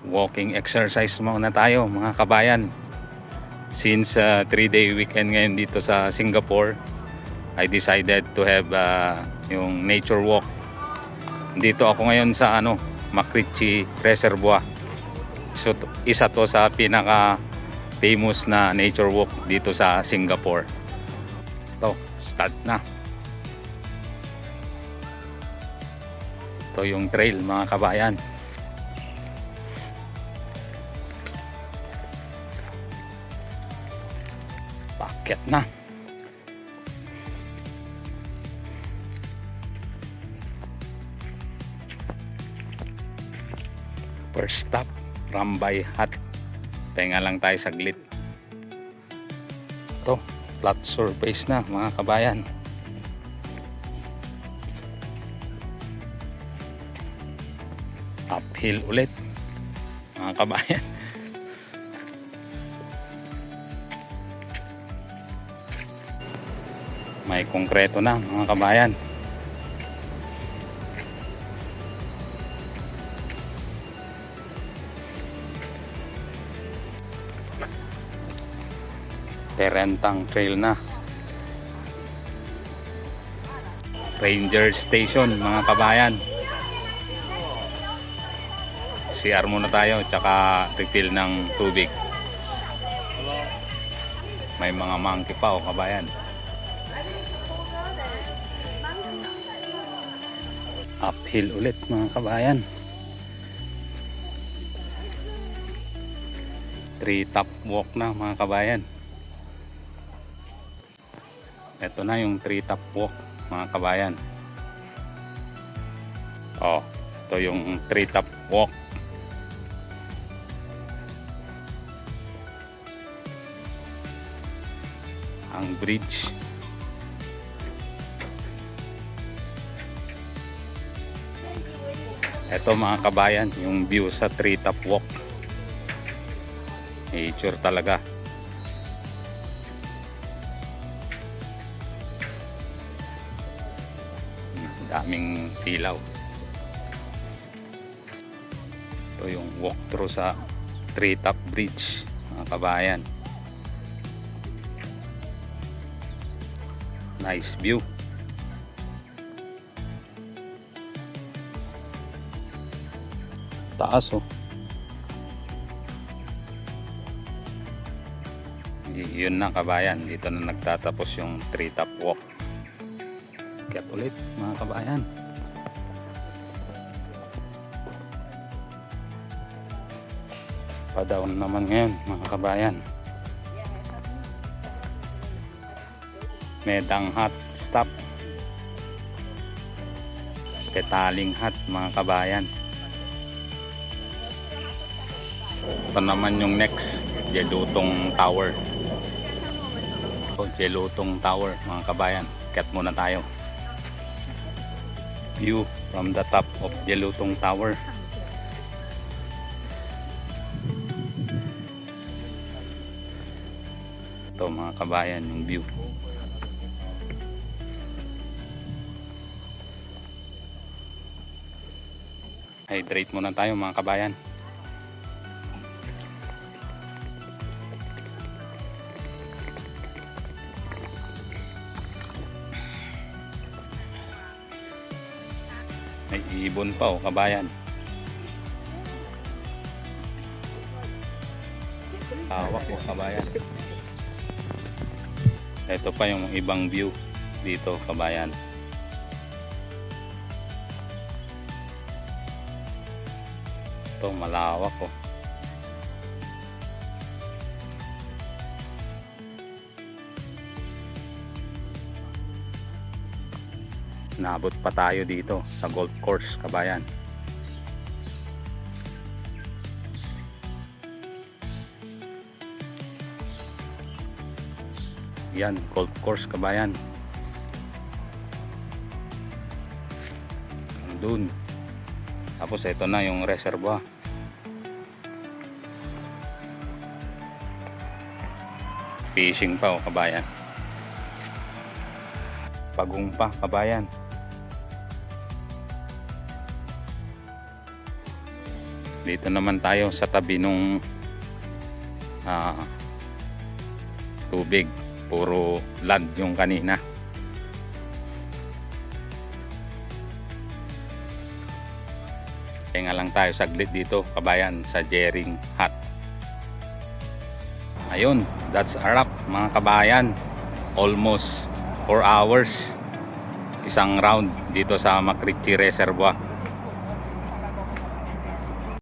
Walking exercise muna tayo mga kabayan. Since 3-day weekend ngayon dito sa Singapore, I decided to have yung nature walk. Dito ako ngayon sa MacRitchie Reservoir. So, isa to sa pinaka famous na nature walk dito sa Singapore. Ito, start na. Ito yung trail mga kabayan. Paakyat na. First stop, Rambay Hut. Tenga lang tayo saglit. Ito, flat surface na mga kabayan. Uphill ulit mga kabayan. May konkreto na mga kabayan. Terentang trail na. Ranger Station mga kabayan. CR muna tayo tsaka refill ng tubig. May mga monkey pa kabayan. Uphill ulit mga kabayan. Treetop walk na mga kabayan. Ito na yung treetop walk mga kabayan. Ito yung treetop walk. Ang bridge. Ito mga kabayan, yung view sa treetop walk. Nature talaga. Daming ilaw. Ito yung walk through sa treetop bridge mga kabayan. Nice view. Taas Yun na kabayan, dito na nagtatapos yung treetop walk. Kaya ulit mga kabayan. Pa-down naman ngayon mga kabayan. Medang Hut stop. Petaling Hut mga kabayan. Ito naman yung next, Jelutong Tower. Jelutong Tower mga kabayan. Kat muna tayo. View from the top of Jelutong Tower. Ito mga kabayan yung view. Hydrate muna tayo mga kabayan. May ibon pa kabayan. Hawak kabayan. Ito pa yung ibang view dito kabayan. Ito malawak Nabot pa tayo dito sa golf course kabayan. Yan, golf course kabayan. Doon. Tapos ito na yung reservoir. Fishing pa kabayan. Pagong pa kabayan. Dito naman tayo sa tabi nung tubig. Puro land yung kanina. Kaya nga lang tayo saglit dito, kabayan, sa Jering Hut. Ayun, that's a wrap mga kabayan. Almost 4 hours. Isang round dito sa McRitchie Reservoir.